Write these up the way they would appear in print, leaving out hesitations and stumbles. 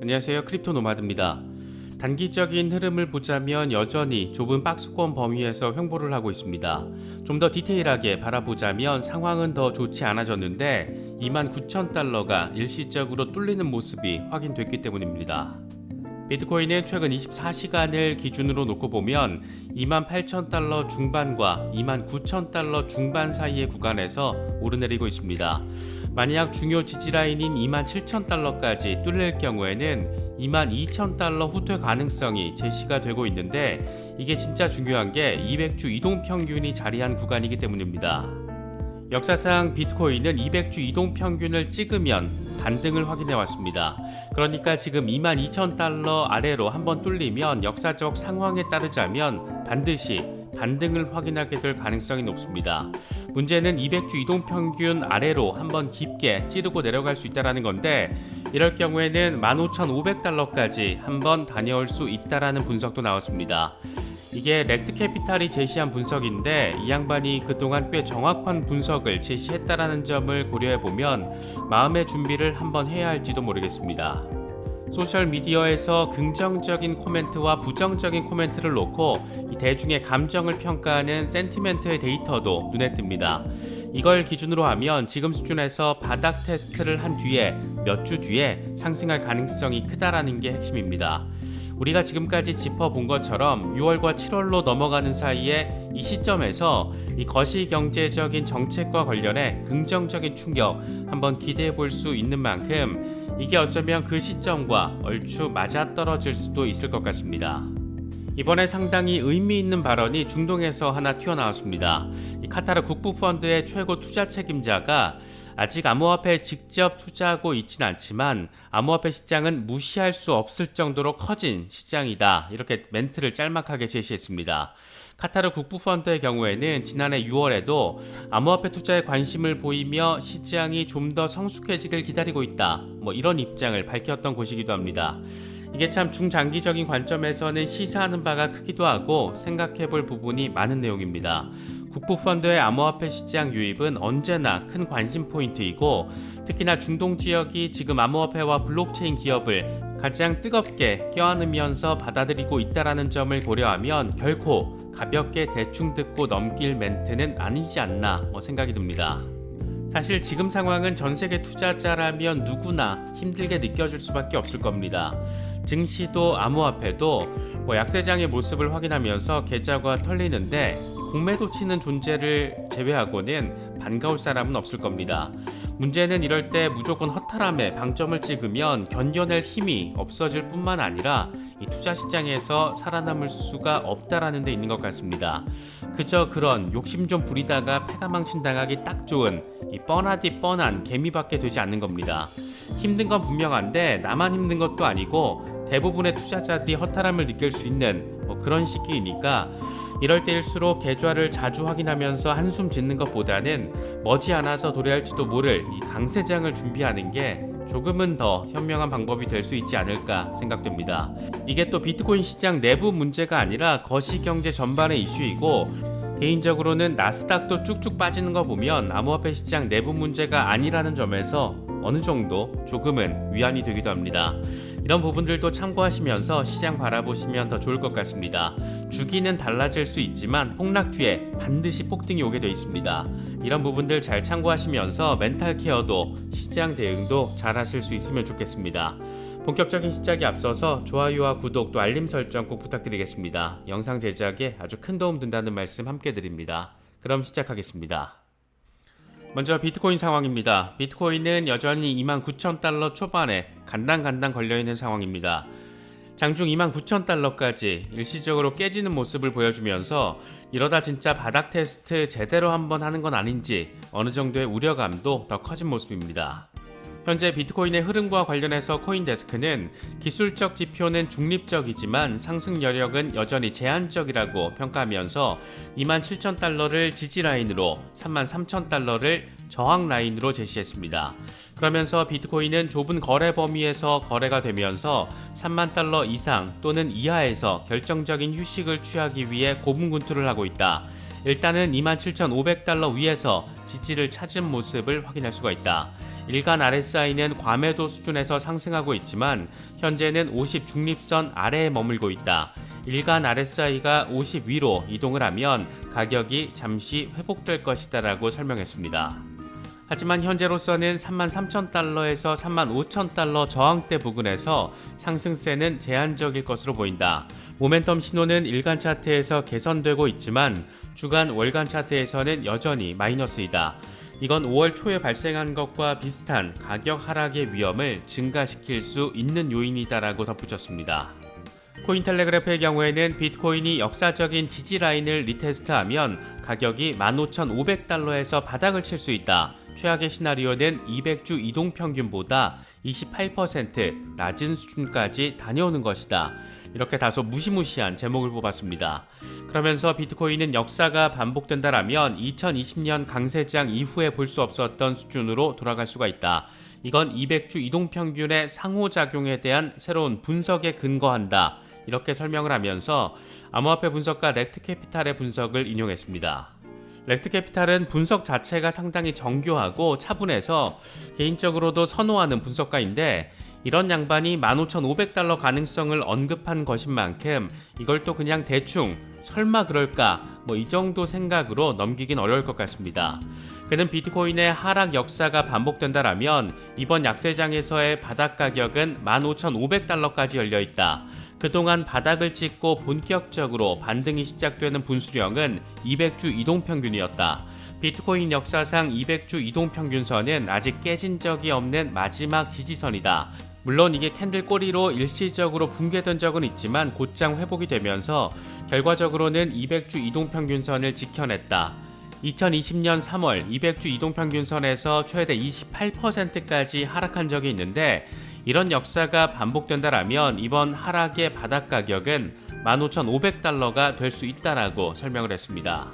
안녕하세요. 크립토 노마드입니다. 단기적인 흐름을 보자면 여전히 좁은 박스권 범위에서 횡보를 하고 있습니다. 좀 더 디테일하게 바라보자면 상황은 더 좋지 않아졌는데 29,000달러가 일시적으로 뚫리는 모습이 확인됐기 때문입니다. 비트코인은 최근 24시간을 기준으로 놓고 보면 28,000달러 중반과 29,000달러 중반 사이의 구간에서 오르내리고 있습니다. 만약 중요 지지라인인 27,000달러까지 뚫릴 경우에는 22,000달러 후퇴 가능성이 제시가 되고 있는데 이게 진짜 중요한 게 200주 이동평균이 자리한 구간이기 때문입니다. 역사상 비트코인은 200주 이동평균을 찍으면 반등을 확인해 왔습니다. 그러니까 지금 22,000달러 아래로 한번 뚫리면 역사적 상황에 따르자면 반드시 반등을 확인하게 될 가능성이 높습니다. 문제는 200주 이동평균 아래로 한번 깊게 찌르고 내려갈 수 있다는 건데 이럴 경우에는 15,500달러까지 한번 다녀올 수 있다는 분석도 나왔습니다. 이게 렉트캐피탈이 제시한 분석인데 이 양반이 그동안 꽤 정확한 분석을 제시했다는 점을 고려해보면 마음의 준비를 한번 해야 할지도 모르겠습니다. 소셜미디어에서 긍정적인 코멘트와 부정적인 코멘트를 놓고 이 대중의 감정을 평가하는 센티멘트의 데이터도 눈에 띕니다. 이걸 기준으로 하면 지금 수준에서 바닥 테스트를 한 뒤에 몇 주 뒤에 상승할 가능성이 크다라는 게 핵심입니다. 우리가 지금까지 짚어본 것처럼 6월과 7월로 넘어가는 사이에 이 시점에서 이 거시경제적인 정책과 관련해 긍정적인 충격 한번 기대해 볼 수 있는 만큼 이게 어쩌면 그 시점과 얼추 맞아떨어질 수도 있을 것 같습니다. 이번에 상당히 의미 있는 발언이 중동에서 하나 튀어나왔습니다. 이 카타르 국부펀드의 최고 투자 책임자가 아직 암호화폐에 직접 투자하고 있지는 않지만 암호화폐 시장은 무시할 수 없을 정도로 커진 시장이다. 이렇게 멘트를 짤막하게 제시했습니다. 카타르 국부펀드의 경우에는 지난해 6월에도 암호화폐 투자에 관심을 보이며 시장이 좀 더 성숙해지길 기다리고 있다. 이런 입장을 밝혔던 곳이기도 합니다. 이게 참 중장기적인 관점에서는 시사하는 바가 크기도 하고 생각해 볼 부분이 많은 내용입니다. 국부펀드의 암호화폐 시장 유입은 언제나 큰 관심 포인트이고 특히나 중동 지역이 지금 암호화폐와 블록체인 기업을 가장 뜨겁게 껴안으면서 받아들이고 있다는 점을 고려하면 결코 가볍게 대충 듣고 넘길 멘트는 아니지 않나 생각이 듭니다. 사실 지금 상황은 전 세계 투자자라면 누구나 힘들게 느껴질 수밖에 없을 겁니다. 증시도 암호화폐도 약세장의 모습을 확인하면서 계좌가 털리는데 공매도 치는 존재를 제외하고는 반가울 사람은 없을 겁니다. 문제는 이럴 때 무조건 허탈함에 방점을 찍으면 견뎌낼 힘이 없어질 뿐만 아니라 이 투자 시장에서 살아남을 수가 없다라는 데 있는 것 같습니다. 그저 그런 욕심 좀 부리다가 패가망신 당하기 딱 좋은 이 뻔하디 뻔한 개미밖에 되지 않는 겁니다. 힘든 건 분명한데 나만 힘든 것도 아니고 대부분의 투자자들이 허탈함을 느낄 수 있는 그런 시기이니까 이럴 때일수록 계좌를 자주 확인하면서 한숨 짓는 것보다는 머지않아서 도래할지도 모를 이 강세장을 준비하는 게 조금은 더 현명한 방법이 될 수 있지 않을까 생각됩니다. 이게 또 비트코인 시장 내부 문제가 아니라 거시경제 전반의 이슈이고 개인적으로는 나스닥도 쭉쭉 빠지는 거 보면 암호화폐 시장 내부 문제가 아니라는 점에서 어느 정도 조금은 위안이 되기도 합니다. 이런 부분들도 참고하시면서 시장 바라보시면 더 좋을 것 같습니다. 주기는 달라질 수 있지만 폭락 뒤에 반드시 폭등이 오게 되어 있습니다. 이런 부분들 잘 참고하시면서 멘탈 케어도 시장 대응도 잘 하실 수 있으면 좋겠습니다. 본격적인 시작에 앞서서 좋아요와 구독 또 알림 설정 꼭 부탁드리겠습니다. 영상 제작에 아주 큰 도움 된다는 말씀 함께 드립니다. 그럼 시작하겠습니다. 먼저 비트코인 상황입니다. 비트코인은 여전히 29,000달러 초반에 간당간당 걸려있는 상황입니다. 장중 29,000달러까지 일시적으로 깨지는 모습을 보여주면서 이러다 진짜 바닥 테스트 제대로 한번 하는 건 아닌지 어느 정도의 우려감도 더 커진 모습입니다. 현재 비트코인의 흐름과 관련해서 코인데스크는 기술적 지표는 중립적이지만 상승 여력은 여전히 제한적이라고 평가하면서 27,000달러를 지지라인으로 33,000달러를 저항라인으로 제시했습니다. 그러면서 비트코인은 좁은 거래 범위에서 거래가 되면서 3만 달러 이상 또는 이하에서 결정적인 휴식을 취하기 위해 고군분투를 하고 있다. 일단은 27,500달러 위에서 지지를 찾은 모습을 확인할 수가 있다. 일간 RSI는 과매도 수준에서 상승하고 있지만 현재는 50 중립선 아래에 머물고 있다. 일간 RSI가 50 위로 이동을 하면 가격이 잠시 회복될 것이다라고 설명했습니다. 하지만 현재로서는 33,000달러에서 35,000달러 저항대 부근에서 상승세는 제한적일 것으로 보인다. 모멘텀 신호는 일간 차트에서 개선되고 있지만 주간 월간 차트에서는 여전히 마이너스이다. 이건 5월 초에 발생한 것과 비슷한 가격 하락의 위험을 증가시킬 수 있는 요인이다라고 덧붙였습니다. 코인텔레그래프의 경우에는 비트코인이 역사적인 지지 라인을 리테스트하면 가격이 15,500달러에서 바닥을 칠 수 있다. 최악의 시나리오는 200주 이동평균보다 28% 낮은 수준까지 다녀오는 것이다. 이렇게 다소 무시무시한 제목을 뽑았습니다. 그러면서 비트코인은 역사가 반복된다라면 2020년 강세장 이후에 볼 수 없었던 수준으로 돌아갈 수가 있다. 이건 200주 이동평균의 상호작용에 대한 새로운 분석에 근거한다. 이렇게 설명을 하면서 암호화폐 분석가 렉트캐피탈의 분석을 인용했습니다. 렉트캐피탈은 분석 자체가 상당히 정교하고 차분해서 개인적으로도 선호하는 분석가인데 이런 양반이 15,500달러 가능성을 언급한 것인 만큼 이걸 또 그냥 대충 설마 그럴까 이 정도 생각으로 넘기긴 어려울 것 같습니다. 그는 비트코인의 하락 역사가 반복된다라면 이번 약세장에서의 바닥 가격은 15,500달러까지 열려있다. 그동안 바닥을 찍고 본격적으로 반등이 시작되는 분수령은 200주 이동평균이었다. 비트코인 역사상 200주 이동평균선은 아직 깨진 적이 없는 마지막 지지선이다. 물론 이게 캔들 꼬리로 일시적으로 붕괴된 적은 있지만 곧장 회복이 되면서 결과적으로는 200주 이동평균선을 지켜냈다. 2020년 3월 200주 이동평균선에서 최대 28%까지 하락한 적이 있는데 이런 역사가 반복된다라면 이번 하락의 바닥 가격은 15,500달러가 될 수 있다라고 설명을 했습니다.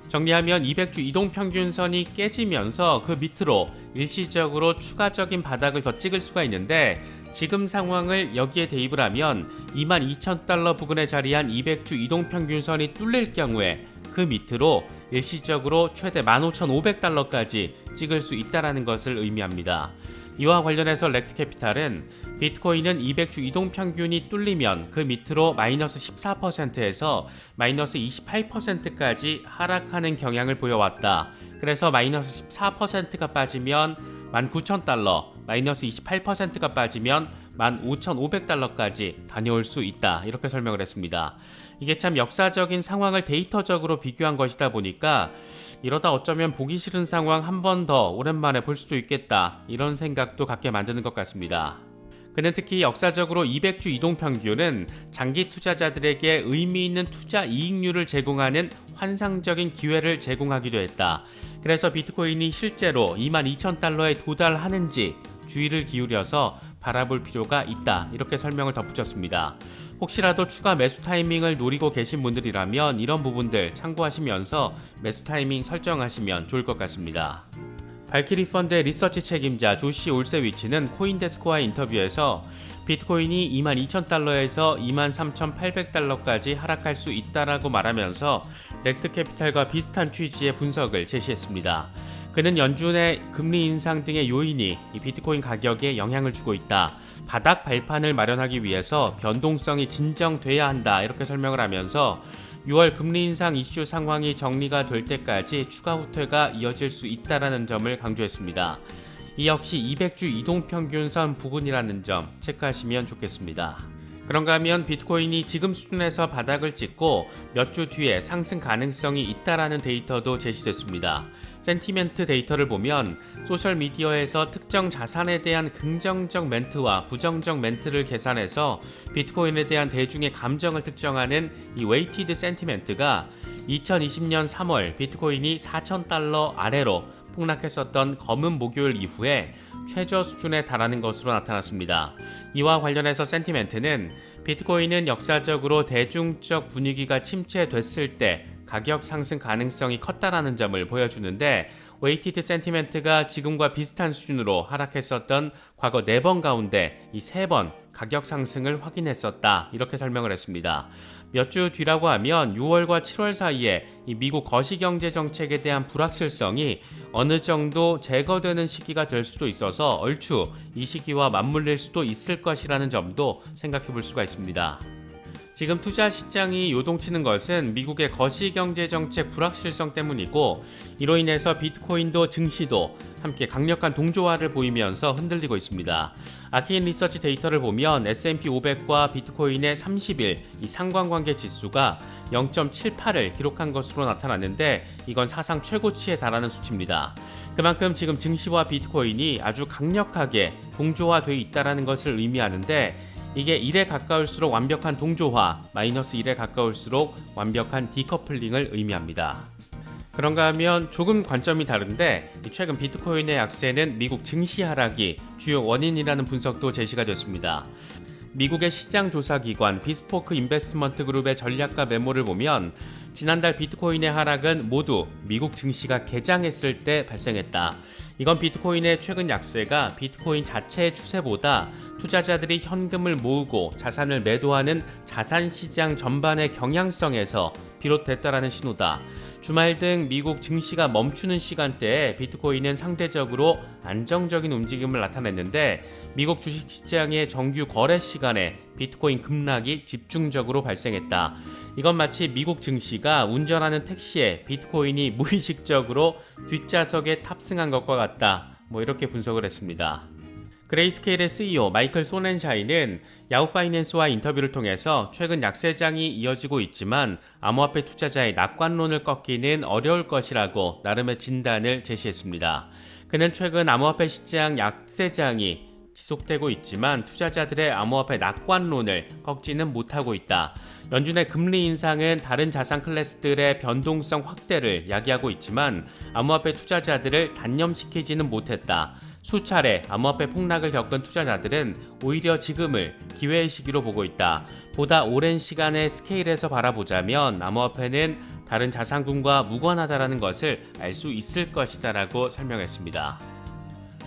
정리하면 200주 이동평균선이 깨지면서 그 밑으로 일시적으로 추가적인 바닥을 더 찍을 수가 있는데 지금 상황을 여기에 대입을 하면 22,000달러 부근에 자리한 200주 이동평균선이 뚫릴 경우에 그 밑으로 일시적으로 최대 15,500달러까지 찍을 수 있다는 것을 의미합니다. 이와 관련해서 렉트캐피탈은 비트코인은 200주 이동평균이 뚫리면 그 밑으로 마이너스 14%에서 마이너스 28%까지 하락하는 경향을 보여왔다. 그래서 마이너스 14%가 빠지면 19,000달러, 마이너스 28%가 빠지면 15,500달러까지 다녀올 수 있다. 이렇게 설명을 했습니다. 이게 참 역사적인 상황을 데이터적으로 비교한 것이다 보니까 이러다 어쩌면 보기 싫은 상황 한 번 더 오랜만에 볼 수도 있겠다. 이런 생각도 갖게 만드는 것 같습니다. 그는 특히 역사적으로 200주 이동평균은 장기 투자자들에게 의미 있는 투자 이익률을 제공하는 환상적인 기회를 제공하기도 했다. 그래서 비트코인이 실제로 22,000달러에 도달하는지 주의를 기울여서 바라볼 필요가 있다. 이렇게 설명을 덧붙였습니다. 혹시라도 추가 매수 타이밍을 노리고 계신 분들이라면 이런 부분들 참고하시면서 매수 타이밍 설정하시면 좋을 것 같습니다. 발키리 펀드의 리서치 책임자 조시 올세위치는 코인데스크와의 인터뷰에서 비트코인이 22,000달러에서 23,800달러까지 하락할 수 있다라고 말하면서 렉트캐피탈과 비슷한 취지의 분석을 제시했습니다. 그는 연준의 금리 인상 등의 요인이 이 비트코인 가격에 영향을 주고 있다. 바닥 발판을 마련하기 위해서 변동성이 진정돼야 한다. 이렇게 설명을 하면서 6월 금리 인상 이슈 상황이 정리가 될 때까지 추가 후퇴가 이어질 수 있다는 점을 강조했습니다. 이 역시 200주 이동평균선 부근이라는 점 체크하시면 좋겠습니다. 그런가 하면 비트코인이 지금 수준에서 바닥을 찍고 몇 주 뒤에 상승 가능성이 있다라는 데이터도 제시됐습니다. 센티멘트 데이터를 보면 소셜미디어에서 특정 자산에 대한 긍정적 멘트와 부정적 멘트를 계산해서 비트코인에 대한 대중의 감정을 특정하는 이 웨이티드 센티멘트가 2020년 3월 비트코인이 4,000달러 아래로 폭락했었던 검은 목요일 이후에 최저 수준에 달하는 것으로 나타났습니다. 이와 관련해서 센티멘트는 비트코인은 역사적으로 대중적 분위기가 침체됐을 때 가격 상승 가능성이 컸다라는 점을 보여주는데 웨이티드 센티멘트가 지금과 비슷한 수준으로 하락했었던 과거 4번 가운데 이 3번 가격 상승을 확인했었다. 이렇게 설명을 했습니다. 몇 주 뒤라고 하면 6월과 7월 사이에 이 미국 거시경제 정책에 대한 불확실성이 어느 정도 제거되는 시기가 될 수도 있어서 얼추 이 시기와 맞물릴 수도 있을 것이라는 점도 생각해 볼 수가 있습니다. 지금 투자 시장이 요동치는 것은 미국의 거시경제 정책 불확실성 때문이고, 이로 인해서 비트코인도 증시도 함께 강력한 동조화를 보이면서 흔들리고 있습니다. 아케인 리서치 데이터를 보면 S&P 500과 비트코인의 30일 이 상관관계 지수가 0.78을 기록한 것으로 나타났는데, 이건 사상 최고치에 달하는 수치입니다. 그만큼 지금 증시와 비트코인이 아주 강력하게 동조화되어 있다는 것을 의미하는데, 이게 1에 가까울수록 완벽한 동조화, 마이너스 1에 가까울수록 완벽한 디커플링을 의미합니다. 그런가 하면 조금 관점이 다른데, 최근 비트코인의 약세는 미국 증시 하락이 주요 원인이라는 분석도 제시가 됐습니다. 미국의 시장 조사기관 비스포크 인베스트먼트 그룹의 전략가 메모를 보면 지난달 비트코인의 하락은 모두 미국 증시가 개장했을 때 발생했다. 이건 비트코인의 최근 약세가 비트코인 자체의 추세보다 투자자들이 현금을 모으고 자산을 매도하는 자산시장 전반의 경향성에서 비롯됐다라는 신호다. 주말 등 미국 증시가 멈추는 시간대에 비트코인은 상대적으로 안정적인 움직임을 나타냈는데, 미국 주식시장의 정규 거래 시간에 비트코인 급락이 집중적으로 발생했다. 이건 마치 미국 증시가 운전하는 택시에 비트코인이 무의식적으로 뒷좌석에 탑승한 것과 같다. 이렇게 분석을 했습니다. 그레이스케일의 CEO 마이클 소넨샤이는 야후 파이낸스와 인터뷰를 통해서 최근 약세장이 이어지고 있지만 암호화폐 투자자의 낙관론을 꺾기는 어려울 것이라고 나름의 진단을 제시했습니다. 그는 최근 암호화폐 시장 약세장이 지속되고 있지만 투자자들의 암호화폐 낙관론을 꺾지는 못하고 있다. 연준의 금리 인상은 다른 자산 클래스들의 변동성 확대를 야기하고 있지만 암호화폐 투자자들을 단념시키지는 못했다. 수차례 암호화폐 폭락을 겪은 투자자들은 오히려 지금을 기회의 시기로 보고 있다. 보다 오랜 시간의 스케일에서 바라보자면 암호화폐는 다른 자산군과 무관하다는 것을 알 수 있을 것이다 라고 설명했습니다.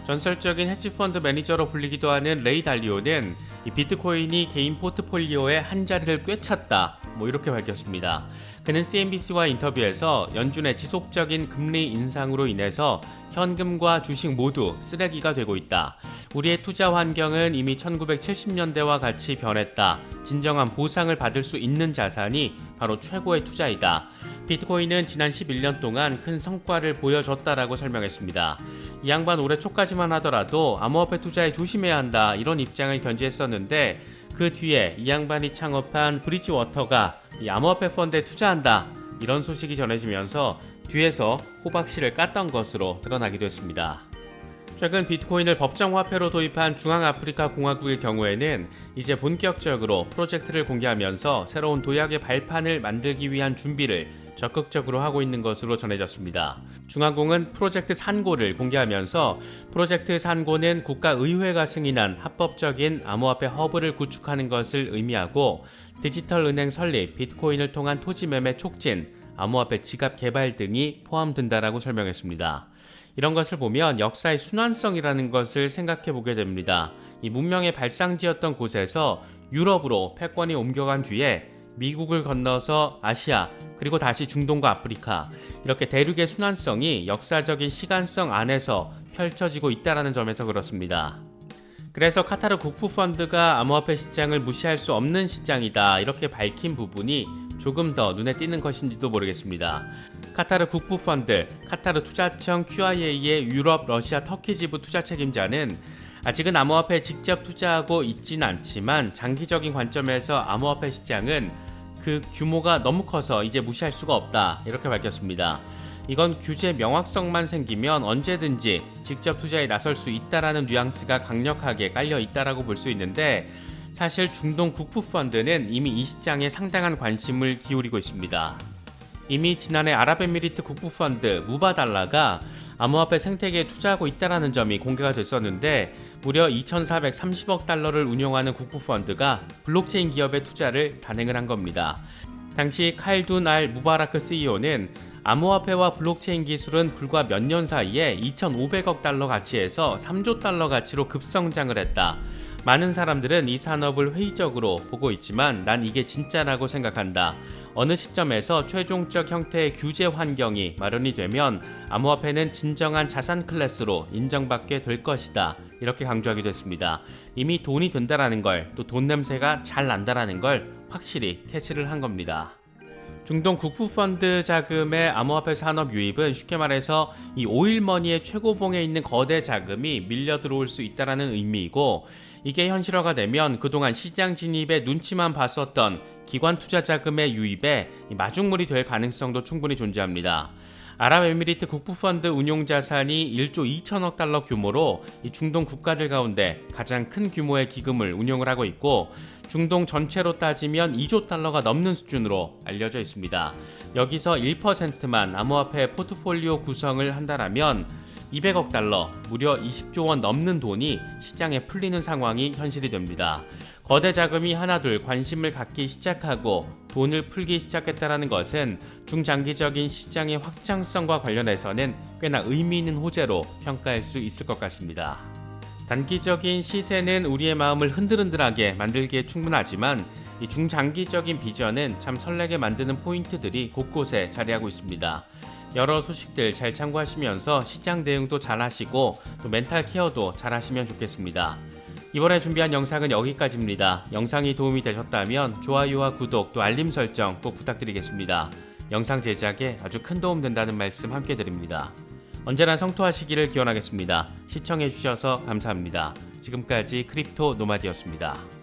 전설적인 헤지펀드 매니저로 불리기도 하는 레이 달리오는 이 비트코인이 개인 포트폴리오의 한 자리를 꿰찼다. 이렇게 밝혔습니다. 그는 CNBC와 인터뷰에서 연준의 지속적인 금리 인상으로 인해서 현금과 주식 모두 쓰레기가 되고 있다. 우리의 투자 환경은 이미 1970년대와 같이 변했다. 진정한 보상을 받을 수 있는 자산이 바로 최고의 투자이다. 비트코인은 지난 11년 동안 큰 성과를 보여줬다라고 설명했습니다. 이 양반 올해 초까지만 하더라도 암호화폐 투자에 조심해야 한다, 이런 입장을 견지했었는데, 그 뒤에 이 양반이 창업한 브리지워터가 이 암호화폐 펀드에 투자한다, 이런 소식이 전해지면서 뒤에서 호박씨를 깠던 것으로 드러나기도 했습니다. 최근 비트코인을 법정 화폐로 도입한 중앙아프리카 공화국의 경우에는 이제 본격적으로 프로젝트를 공개하면서 새로운 도약의 발판을 만들기 위한 준비를 적극적으로 하고 있는 것으로 전해졌습니다. 중앙공은 프로젝트 산고를 공개하면서 프로젝트 산고는 국가의회가 승인한 합법적인 암호화폐 허브를 구축하는 것을 의미하고, 디지털 은행 설립, 비트코인을 통한 토지 매매 촉진, 암호화폐 지갑 개발 등이 포함된다라고 설명했습니다. 이런 것을 보면 역사의 순환성이라는 것을 생각해 보게 됩니다. 이 문명의 발상지였던 곳에서 유럽으로 패권이 옮겨간 뒤에 미국을 건너서 아시아, 그리고 다시 중동과 아프리카, 이렇게 대륙의 순환성이 역사적인 시간성 안에서 펼쳐지고 있다는 점에서 그렇습니다. 그래서 카타르 국부펀드가 암호화폐 시장을 무시할 수 없는 시장이다, 이렇게 밝힌 부분이 조금 더 눈에 띄는 것인지도 모르겠습니다. 카타르 국부펀드, 카타르 투자청 QIA의 유럽, 러시아, 터키 지부 투자 책임자는 아직은 암호화폐에 직접 투자하고 있진 않지만 장기적인 관점에서 암호화폐 시장은 그 규모가 너무 커서 이제 무시할 수가 없다, 이렇게 밝혔습니다. 이건 규제 명확성만 생기면 언제든지 직접 투자에 나설 수 있다라는 뉘앙스가 강력하게 깔려 있다라고 볼 수 있는데, 사실 중동 국부펀드는 이미 이 시장에 상당한 관심을 기울이고 있습니다. 이미 지난해 아랍에미리트 국부펀드 무바달라가 암호화폐 생태계에 투자하고 있다는 점이 공개가 됐었는데, 무려 2,430억 달러를 운용하는 국부펀드가 블록체인 기업의 투자를 단행을 한 겁니다. 당시 칼둔 알 무바라크 CEO는 암호화폐와 블록체인 기술은 불과 몇 년 사이에 2,500억 달러 가치에서 3조 달러 가치로 급성장을 했다. 많은 사람들은 이 산업을 회의적으로 보고 있지만 난 이게 진짜라고 생각한다. 어느 시점에서 최종적 형태의 규제 환경이 마련이 되면 암호화폐는 진정한 자산 클래스로 인정받게 될 것이다. 이렇게 강조하기도 했습니다. 이미 돈이 된다라는 걸, 또 돈 냄새가 잘 난다라는 걸 확실히 캐치를 한 겁니다. 중동 국부펀드 자금의 암호화폐 산업 유입은 쉽게 말해서 이 오일머니의 최고봉에 있는 거대 자금이 밀려 들어올 수 있다는 의미이고, 이게 현실화가 되면 그동안 시장 진입에 눈치만 봤었던 기관 투자 자금의 유입에 마중물이 될 가능성도 충분히 존재합니다. 아랍에미리트 국부펀드 운용 자산이 1조 2천억 달러 규모로 이 중동 국가들 가운데 가장 큰 규모의 기금을 운용을 하고 있고, 중동 전체로 따지면 2조 달러가 넘는 수준으로 알려져 있습니다. 여기서 1%만 암호화폐 포트폴리오 구성을 한다라면 200억 달러, 무려 20조 원 넘는 돈이 시장에 풀리는 상황이 현실이 됩니다. 거대 자금이 하나둘 관심을 갖기 시작하고 돈을 풀기 시작했다는 것은 중장기적인 시장의 확장성과 관련해서는 꽤나 의미 있는 호재로 평가할 수 있을 것 같습니다. 단기적인 시세는 우리의 마음을 흔들흔들하게 만들기에 충분하지만 이 중장기적인 비전은 참 설레게 만드는 포인트들이 곳곳에 자리하고 있습니다. 여러 소식들 잘 참고하시면서 시장 대응도 잘 하시고 또 멘탈 케어도 잘 하시면 좋겠습니다. 이번에 준비한 영상은 여기까지입니다. 영상이 도움이 되셨다면 좋아요와 구독 또 알림 설정 꼭 부탁드리겠습니다. 영상 제작에 아주 큰 도움 된다는 말씀 함께 드립니다. 언제나 성토하시기를 기원하겠습니다. 시청해주셔서 감사합니다. 지금까지 크립토 노마디였습니다.